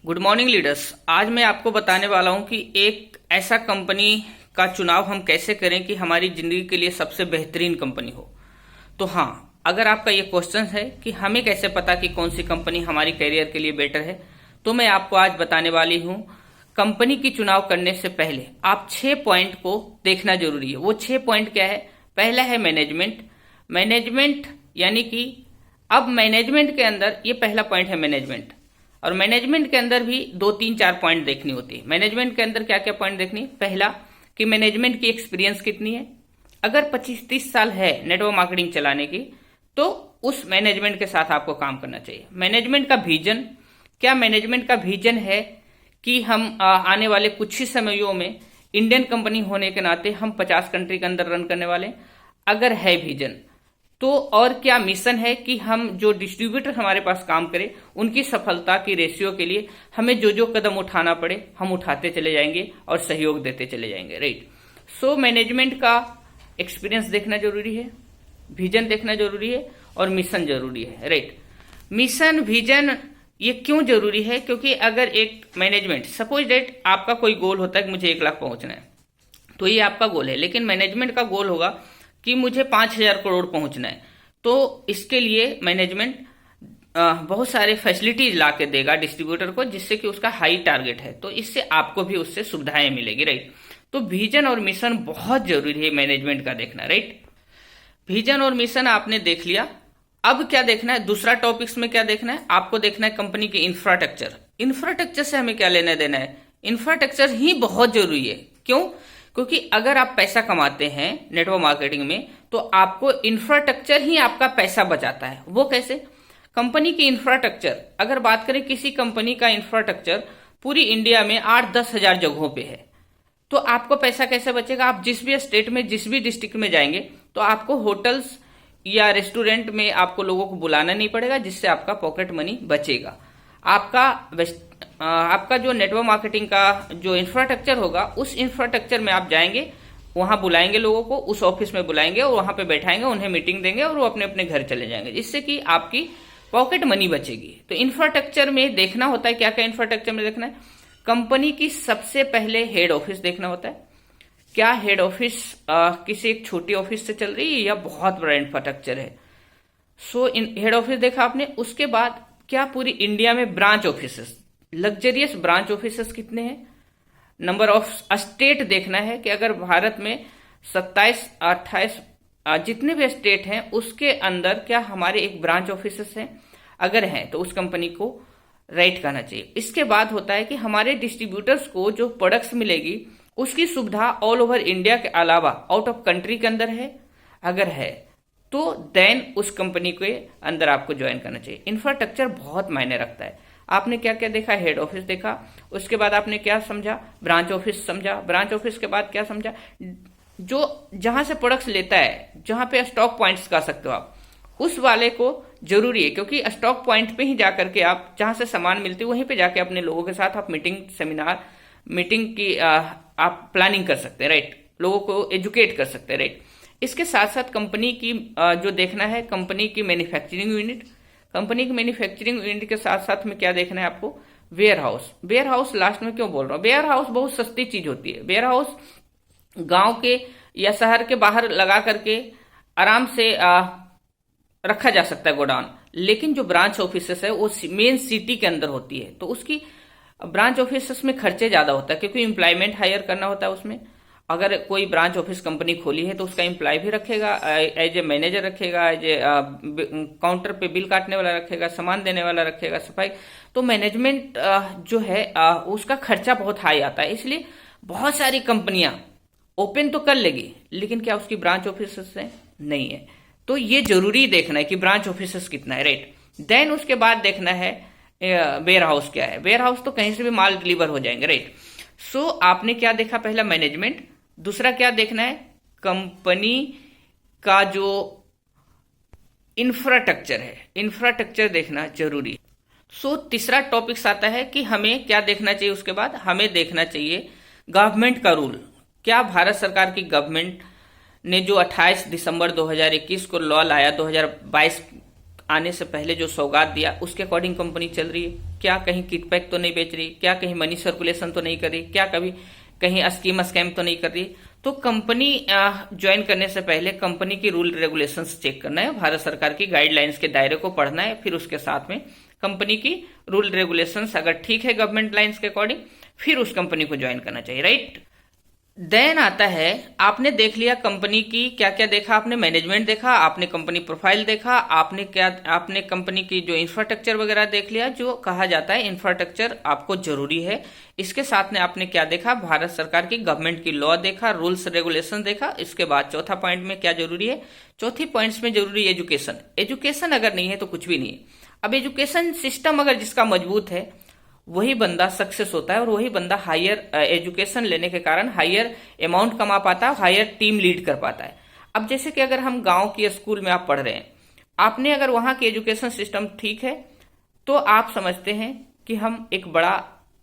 Good morning leaders. आज मैं आपको बताने वाला हूं कि एक ऐसा कंपनी का चुनाव हम कैसे करें कि हमारी जिंदगी के लिए सबसे बेहतरीन कंपनी हो। तो हाँ, अगर आपका ये क्वेश्चन है कि हमें कैसे पता कि कौन सी कंपनी हमारी करियर के लिए बेटर है, तो मैं आपको आज बताने वाली हूं। कंपनी की चुनाव करने से पहले आप 6 पॉइंट को देखना जरूरी है। वो 6 पॉइंट क्या है? पहला है मैनेजमेंट। मैनेजमेंट यानी कि अब मैनेजमेंट के अंदर ये पहला पॉइंट है मैनेजमेंट। और मैनेजमेंट के अंदर भी 2 3 4 पॉइंट देखनी होती है। मैनेजमेंट के अंदर क्या क्या पॉइंट देखनी है? पहला कि मैनेजमेंट की एक्सपीरियंस कितनी है। अगर 25 30 साल है नेटवर्क मार्केटिंग चलाने की, तो उस मैनेजमेंट के साथ आपको काम करना चाहिए। मैनेजमेंट का विजन, क्या मैनेजमेंट का विजन है कि हम आने वाले कुछ ही समयों में इंडियन कंपनी होने के नाते हम 50 कंट्री के अंदर रन करने वाले? अगर है विजन तो और क्या मिशन है कि हम जो डिस्ट्रीब्यूटर हमारे पास काम करें उनकी सफलता की रेशियो के लिए हमें जो जो कदम उठाना पड़े हम उठाते चले जाएंगे और सहयोग देते चले जाएंगे। राइट। सो मैनेजमेंट का एक्सपीरियंस देखना जरूरी है, विजन देखना जरूरी है और मिशन जरूरी है। राइट। मिशन विजन ये क्यों जरूरी है? क्योंकि अगर एक मैनेजमेंट, सपोज डेट आपका कोई गोल होता है कि मुझे 1 लाख पहुंचना है, तो ये आपका गोल है। लेकिन मैनेजमेंट का गोल होगा कि मुझे 5,000 करोड़ पहुंचना है, तो इसके लिए मैनेजमेंट बहुत सारे फैसिलिटीज ला के देगा डिस्ट्रीब्यूटर को, जिससे कि उसका हाई टारगेट है, तो इससे आपको भी उससे सुविधाएं मिलेगी। राइट। तो विजन और मिशन बहुत जरूरी है मैनेजमेंट का देखना। राइट। विजन और मिशन आपने देख लिया। अब क्या देखना है? दूसरा टॉपिक्स में क्या देखना है? आपको देखना है कंपनी के इंफ्रास्ट्रक्चर। इंफ्रास्ट्रक्चर से हमें क्या लेना देना है? इंफ्रास्ट्रक्चर ही बहुत जरूरी है। क्यों? क्योंकि अगर आप पैसा कमाते हैं नेटवर्क मार्केटिंग में, तो आपको इंफ्रास्ट्रक्चर ही आपका पैसा बचाता है। वो कैसे? कंपनी की इंफ्रास्ट्रक्चर, अगर बात करें किसी कंपनी का इंफ्रास्ट्रक्चर पूरी इंडिया में 8-10 हजार जगहों पे है, तो आपको पैसा कैसे बचेगा? आप जिस भी स्टेट में, जिस भी डिस्ट्रिक्ट में जाएंगे, तो आपको होटल्स या रेस्टोरेंट में आपको लोगों को बुलाना नहीं पड़ेगा, जिससे आपका पॉकेट मनी बचेगा। आपका जो नेटवर्क मार्केटिंग का जो इंफ्रास्ट्रक्चर होगा, उस इंफ्रास्ट्रक्चर में आप जाएंगे, वहां बुलाएंगे लोगों को, उस ऑफिस में बुलाएंगे और वहां पे बैठाएंगे, उन्हें मीटिंग देंगे और वो अपने अपने घर चले जाएंगे, जिससे कि आपकी पॉकेट मनी बचेगी। तो इंफ्रास्ट्रक्चर में देखना होता है क्या क्या इंफ्रास्ट्रक्चर में देखना है? कंपनी की सबसे पहले हेड ऑफिस देखना होता है। क्या हेड ऑफिस किसी एक छोटी ऑफिस से चल रही है या बहुत बड़ा इंफ्रास्ट्रक्चर है? सो हेड ऑफिस देखा आपने। उसके बाद क्या पूरी इंडिया में branch offices, luxurious branch offices कितने हैं? नंबर ऑफ स्टेट देखना है कि अगर भारत में 27-28 जितने भी स्टेट हैं उसके अंदर क्या हमारे एक ब्रांच ऑफिसेस हैं? अगर हैं तो उस कंपनी को राइट करना चाहिए। इसके बाद होता है कि हमारे डिस्ट्रीब्यूटर्स को जो प्रोडक्ट्स मिलेगी उसकी सुविधा ऑल ओवर इंडिया के अलावा आउट ऑफ कंट्री के अंदर है। अगर है तो देन उस कंपनी के अंदर आपको ज्वाइन करना चाहिए। इंफ्रास्ट्रक्चर बहुत मायने रखता है। आपने क्या क्या देखा? हेड ऑफिस देखा। उसके बाद आपने क्या समझा? ब्रांच ऑफिस समझा। ब्रांच ऑफिस के बाद क्या समझा? जो जहां से प्रोडक्ट्स लेता है, जहां पे स्टॉक पॉइंट्स कह सकते हो आप, उस वाले को जरूरी है, क्योंकि स्टॉक पॉइंट पे ही जाकर के आप जहां से सामान मिलती है वहीं पे जाके अपने लोगों के साथ आप मीटिंग, सेमिनार, मीटिंग की आप प्लानिंग कर सकते हैं। राइट। लोगों को एजुकेट कर सकते हैं। राइट। इसके साथ साथ कंपनी की जो देखना है, कंपनी की मैन्युफैक्चरिंग यूनिट। कंपनी की मैन्युफैक्चरिंग यूनिट के साथ साथ में क्या देखना है आपको? Warehouse. Warehouse last में क्यों बोल रहा हूं? वेयर हाउस बहुत सस्ती चीज होती है। वेयर हाउस गांव के या शहर के बाहर लगा करके आराम से रखा जा सकता है गोडाउन, लेकिन जो ब्रांच ऑफिसेस है वो मेन सिटी के अंदर होती है, तो उसकी ब्रांच ऑफिसेस में खर्चे ज्यादा होता है, क्योंकि एम्प्लॉयमेंट हायर करना होता है उसमें। अगर कोई ब्रांच ऑफिस कंपनी खोली है तो उसका एम्प्लॉय भी रखेगा, एज ए मैनेजर रखेगा, एज ए काउंटर पे बिल काटने वाला रखेगा, सामान देने वाला रखेगा, सफाई। तो मैनेजमेंट जो है उसका खर्चा बहुत हाई आता है। इसलिए बहुत सारी कंपनियां ओपन तो कर लेगी, लेकिन क्या उसकी ब्रांच ऑफिस नहीं है। तो ये जरूरी देखना है कि ब्रांच ऑफिस कितना है। राइट। देन उसके बाद देखना है वेयर हाउस क्या है। वेयर हाउस तो कहीं से भी माल डिलीवर हो जाएंगे। राइट। सो आपने क्या देखा? पहला मैनेजमेंट। दूसरा क्या देखना है? कंपनी का जो इंफ्रास्ट्रक्चर है, इंफ्रास्ट्रक्चर देखना जरूरी है। सो तीसरा टॉपिक्स आता है कि हमें क्या देखना चाहिए। उसके बाद हमें देखना चाहिए गवर्नमेंट का रूल। क्या भारत सरकार की गवर्नमेंट ने जो 28 दिसंबर 2021 को लॉ लाया, 2022 आने से पहले जो सौगात दिया, उसके अकॉर्डिंग कंपनी चल रही है? क्या कहीं किकबैक तो नहीं बेच रही, क्या कहीं मनी सर्कुलेशन तो नहीं कर रही, क्या कभी कहीं स्कीम स्कैम तो नहीं कर रही। तो कंपनी ज्वाइन करने से पहले कंपनी की रूल रेगुलेशंस चेक करना है, भारत सरकार की गाइडलाइंस के दायरे को पढ़ना है, फिर उसके साथ में कंपनी की रूल रेगुलेशंस अगर ठीक है गवर्नमेंट लाइंस के अकॉर्डिंग, फिर उस कंपनी को ज्वाइन करना चाहिए, राइट। देन आता है, आपने देख लिया कंपनी की क्या क्या देखा, आपने मैनेजमेंट देखा, आपने कंपनी प्रोफाइल देखा, आपने कंपनी की जो इंफ्रास्ट्रक्चर वगैरह देख लिया। जो कहा जाता है इंफ्रास्ट्रक्चर आपको जरूरी है। इसके साथ में आपने क्या देखा, भारत सरकार की गवर्नमेंट की लॉ देखा, रूल्स रेगुलेशन देखा। इसके बाद चौथा पॉइंट में क्या जरूरी है, चौथी पॉइंट्स में जरूरी है एजुकेशन। एजुकेशन अगर नहीं है तो कुछ भी नहीं है। अब एजुकेशन सिस्टम अगर जिसका मजबूत है वही बंदा सक्सेस होता है, और वही बंदा हायर एजुकेशन लेने के कारण हायर अमाउंट कमा पाता है, हायर टीम लीड कर पाता है। अब जैसे कि अगर हम गांव की स्कूल में आप पढ़ रहे हैं, आपने अगर वहां की एजुकेशन सिस्टम ठीक है तो आप समझते हैं कि हम एक बड़ा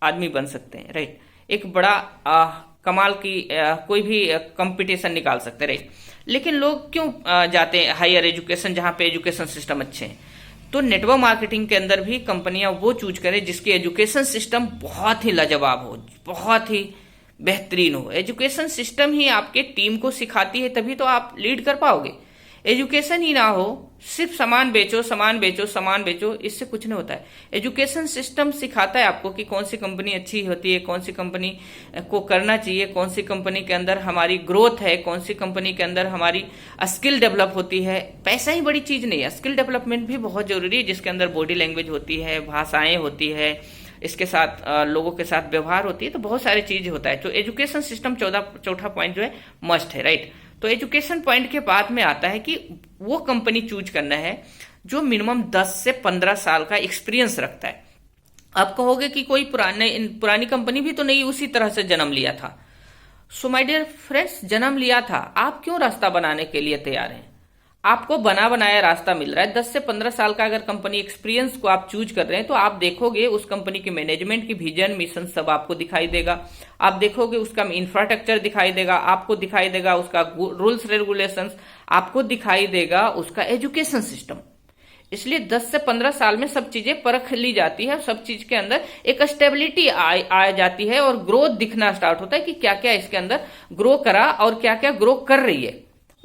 आदमी बन सकते हैं, राइट। एक बड़ा कमाल की कोई भी कंपटीशन निकाल सकते हैं, राइट। लेकिन लोग क्यों जाते हैं हायर एजुकेशन जहां पे एजुकेशन सिस्टम अच्छे हैं? तो नेटवर्क मार्केटिंग के अंदर भी कंपनियां वो चूज करें जिसकी एजुकेशन सिस्टम बहुत ही लाजवाब हो, बहुत ही बेहतरीन हो। एजुकेशन सिस्टम ही आपके टीम को सिखाती है, तभी तो आप लीड कर पाओगे। एजुकेशन ही ना हो, सिर्फ सामान बेचो सामान बेचो सामान बेचो, इससे कुछ नहीं होता है। एजुकेशन सिस्टम सिखाता है आपको कि कौन सी कंपनी अच्छी होती है, कौन सी कंपनी को करना चाहिए, कौन सी कंपनी के अंदर हमारी ग्रोथ है, कौन सी कंपनी के अंदर हमारी स्किल डेवलप होती है। पैसा ही बड़ी चीज नहीं है, स्किल डेवलपमेंट भी बहुत जरूरी है, जिसके अंदर बॉडी लैंग्वेज होती है, भाषाएं होती है, इसके साथ लोगों के साथ व्यवहार होती है, तो बहुत सारी चीज होता है। तो एजुकेशन सिस्टम चौथा पॉइंट जो है मस्ट है, राइट। तो एजुकेशन पॉइंट के बाद में आता है कि वो कंपनी चूज करना है जो मिनिमम 10 से 15 साल का एक्सपीरियंस रखता है। आप कहोगे कि कोई पुरानी कंपनी भी तो नहीं उसी तरह से जन्म लिया था। सो माय डियर फ्रेंड्स, जन्म लिया था, आप क्यों रास्ता बनाने के लिए तैयार हैं? आपको बना बनाया रास्ता मिल रहा है। 10 से 15 साल का अगर कंपनी एक्सपीरियंस को आप चूज कर रहे हैं तो आप देखोगे उस कंपनी के मैनेजमेंट की विजन मिशन सब आपको दिखाई देगा। आप देखोगे उसका इंफ्रास्ट्रक्चर दिखाई देगा, आपको दिखाई देगा उसका रूल्स रेगुलेशंस, आपको दिखाई देगा उसका एजुकेशन सिस्टम। इसलिए 10 से 15 साल में सब चीजें परख ली जाती है, सब चीज के अंदर एक स्टेबिलिटी आ जाती है और ग्रोथ दिखना स्टार्ट होता है कि क्या क्या इसके अंदर ग्रो करा और क्या क्या ग्रो कर रही है।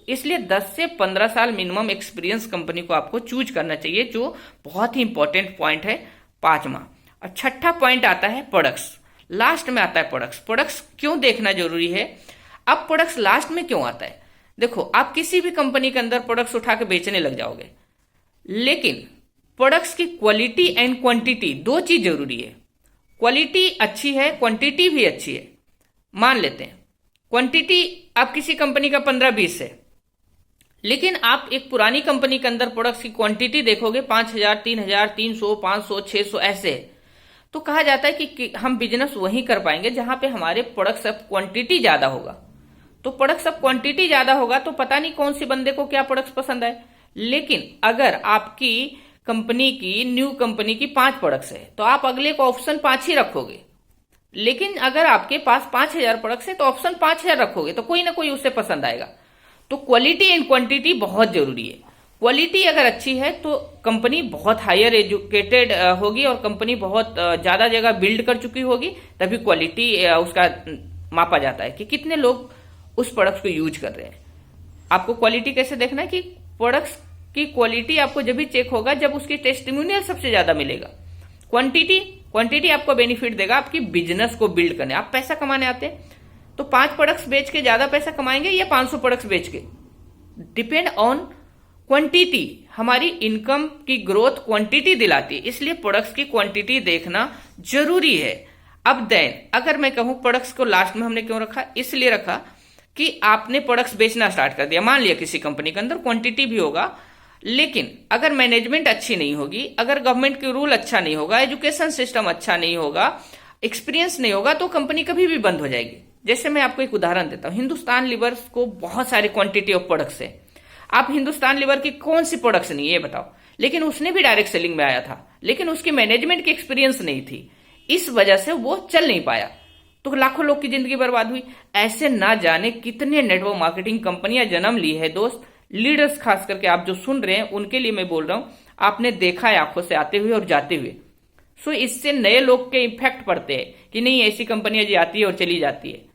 इसलिए 10 से 15 साल मिनिमम एक्सपीरियंस कंपनी को आपको चूज करना चाहिए, जो बहुत ही इंपॉर्टेंट पॉइंट है, 5वां। और छठा पॉइंट आता है प्रोडक्ट्स। लास्ट में आता है प्रोडक्ट्स। प्रोडक्ट्स क्यों देखना जरूरी है? अब प्रोडक्ट्स लास्ट में क्यों आता है? देखो, आप किसी भी कंपनी के अंदर प्रोडक्ट्स उठा के बेचने लग जाओगे, लेकिन प्रोडक्ट्स की क्वालिटी एंड क्वांटिटी दो चीज जरूरी है। क्वालिटी अच्छी है, क्वांटिटी भी अच्छी है। मान लेते हैं क्वांटिटी आप किसी कंपनी का 15-20 है, लेकिन आप एक पुरानी कंपनी के अंदर प्रोडक्ट्स की क्वांटिटी देखोगे 5000, 3000, 300, 500, 600 ऐसे है। तो कहा जाता है कि हम बिजनेस वहीं कर पाएंगे जहां पे हमारे प्रोडक्ट्स अब क्वांटिटी ज्यादा होगा। तो प्रोडक्ट्स अब क्वांटिटी ज्यादा होगा तो पता नहीं कौन सी बंदे को क्या प्रोडक्ट्स पसंद आए। लेकिन अगर आपकी कंपनी की न्यू कंपनी की 5 प्रोडक्ट्स है तो आप अगले को ऑप्शन 5 ही रखोगे। लेकिन अगर आपके पास 5000 प्रोडक्ट्स है तो ऑप्शन 5000 रखोगे, तो कोई ना कोई उसे पसंद आएगा। तो क्वालिटी एंड क्वांटिटी बहुत जरूरी है। क्वालिटी अगर अच्छी है तो कंपनी बहुत हायर एजुकेटेड होगी और कंपनी बहुत ज्यादा जगह बिल्ड कर चुकी होगी, तभी क्वालिटी उसका मापा जाता है कि कितने लोग उस प्रोडक्ट को यूज कर रहे हैं। आपको क्वालिटी कैसे देखना है कि प्रोडक्ट्स की क्वालिटी आपको जब भी चेक होगा जब उसकी टेस्टिमोनियल सबसे ज्यादा मिलेगा। क्वांटिटी आपको बेनिफिट देगा आपकी बिजनेस को बिल्ड करने। आप पैसा कमाने आते हैं तो 5 प्रोडक्ट्स बेच के ज्यादा पैसा कमाएंगे या 500 प्रोडक्ट्स बेच के? Depend on quantity. हमारी इनकम की ग्रोथ क्वांटिटी दिलाती है, इसलिए प्रोडक्ट्स की क्वांटिटी देखना जरूरी है। अब देन अगर मैं कहूं प्रोडक्ट्स को लास्ट में हमने क्यों रखा, इसलिए रखा कि आपने प्रोडक्ट्स बेचना स्टार्ट कर दिया। मान लिया किसी कंपनी के अंदर क्वांटिटी भी होगा, लेकिन अगर मैनेजमेंट अच्छी नहीं होगी, अगर गवर्नमेंट की रूल अच्छा नहीं होगा, एजुकेशन सिस्टम अच्छा नहीं होगा, एक्सपीरियंस नहीं होगा, तो कंपनी कभी भी बंद हो जाएगी। जैसे मैं आपको एक उदाहरण देता हूं, हिंदुस्तान लीवर्स को बहुत सारी क्वांटिटी ऑफ प्रोडक्ट्स है। आप हिंदुस्तान लीवर की कौन सी प्रोडक्ट्स नहीं है ये बताओ? लेकिन उसने भी डायरेक्ट सेलिंग में आया था, लेकिन उसकी मैनेजमेंट की एक्सपीरियंस नहीं थी, इस वजह से वो चल नहीं पाया, तो लाखों लोग की जिंदगी बर्बाद हुई। ऐसे ना जाने कितने नेटवर्क मार्केटिंग कंपनियां जन्म ली है दोस्त। लीडर्स खास करके आप जो सुन रहे हैं उनके लिए मैं बोल रहा हूं, आपने देखा है आंखों से आते हुए और जाते हुए। सो इससे नए लोग के इफेक्ट पड़ते हैं कि नहीं ऐसी कंपनियां जी आती है और चली जाती है।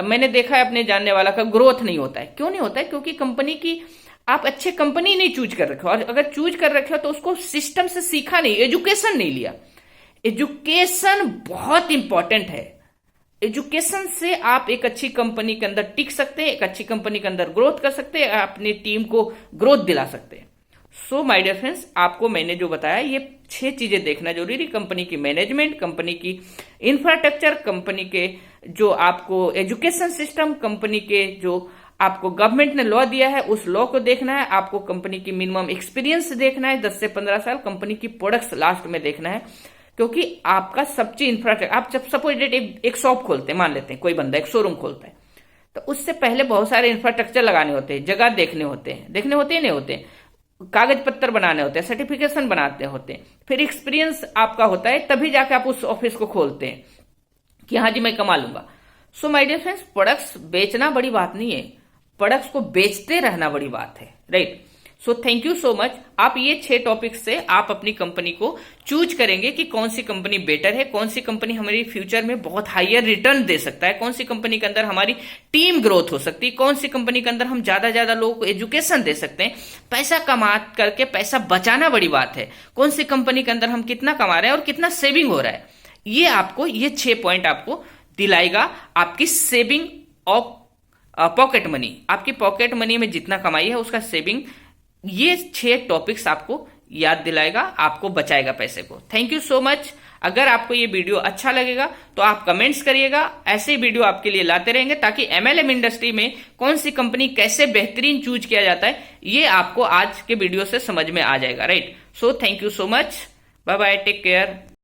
मैंने देखा है अपने जानने वाला का ग्रोथ नहीं होता है। क्यों नहीं होता है? क्योंकि कंपनी की आप अच्छे कंपनी नहीं चूज कर रखे हो, और अगर चूज कर रखे हो तो उसको सिस्टम से सीखा नहीं, एजुकेशन नहीं लिया। एजुकेशन बहुत इंपॉर्टेंट है। एजुकेशन से आप एक अच्छी कंपनी के अंदर टिक सकते हैं, एक अच्छी कंपनी के अंदर ग्रोथ कर सकते हैं, अपनी टीम को ग्रोथ दिला सकते हैं। सो माय डियर फ्रेंड्स, आपको मैंने जो बताया ये 6 चीजें देखना जरूरी। कंपनी की मैनेजमेंट, कंपनी की इंफ्रास्ट्रक्चर, कंपनी के जो आपको एजुकेशन सिस्टम, कंपनी के जो आपको गवर्नमेंट ने लॉ दिया है उस लॉ को देखना है, आपको कंपनी की मिनिमम एक्सपीरियंस देखना है 10 से 15 साल, कंपनी की प्रोडक्ट्स लास्ट में देखना है। क्योंकि आपका सब चीज इंफ्रास्ट्रक्चर, आप जब सपोज एक शॉप खोलते हैं, मान लेते हैं कोई बंदा एक शोरूम खोलता है, तो उससे पहले बहुत सारे इंफ्रास्ट्रक्चर लगाने होते हैं, जगह देखने होते हैं नहीं होते हैं, कागज पत्तर बनाने होते हैं, सर्टिफिकेशन बनाते होते हैं, फिर एक्सपीरियंस आपका होता है, तभी जाके आप उस ऑफिस को खोलते हैं कि हाँ जी मैं कमा लूंगा। So my dear friends, products बेचना बड़ी बात नहीं है, प्रोडक्ट्स को बेचते रहना बड़ी बात है, right. So thank you so much. आप ये 6 टॉपिक्स से आप अपनी कंपनी को चूज करेंगे कि कौन सी कंपनी बेटर है, कौन सी कंपनी हमारी फ्यूचर में बहुत हायर रिटर्न दे सकता है, कौन सी कंपनी के अंदर हमारी टीम ग्रोथ हो सकती है, कौन सी कंपनी के अंदर हम ज्यादा लोगों को एजुकेशन दे सकते हैं। पैसा कमा करके पैसा बचाना बड़ी बात है, कौन सी कंपनी के अंदर हम कितना कमा रहे हैं और कितना सेविंग हो रहा है, ये 6 पॉइंट आपको दिलाएगा आपकी सेविंग ऑफ पॉकेट मनी। आपकी पॉकेट मनी में जितना कमाई है उसका सेविंग, ये 6 टॉपिक्स आपको याद दिलाएगा, आपको बचाएगा पैसे को। Thank you so much. अगर आपको ये वीडियो अच्छा लगेगा तो आप कमेंट्स करिएगा, ऐसे वीडियो आपके लिए लाते रहेंगे ताकि MLM इंडस्ट्री में कौन सी कंपनी कैसे बेहतरीन चूज किया जाता है ये आपको आज के वीडियो से समझ में आ जाएगा, right. So thank you so much, bye bye, take care.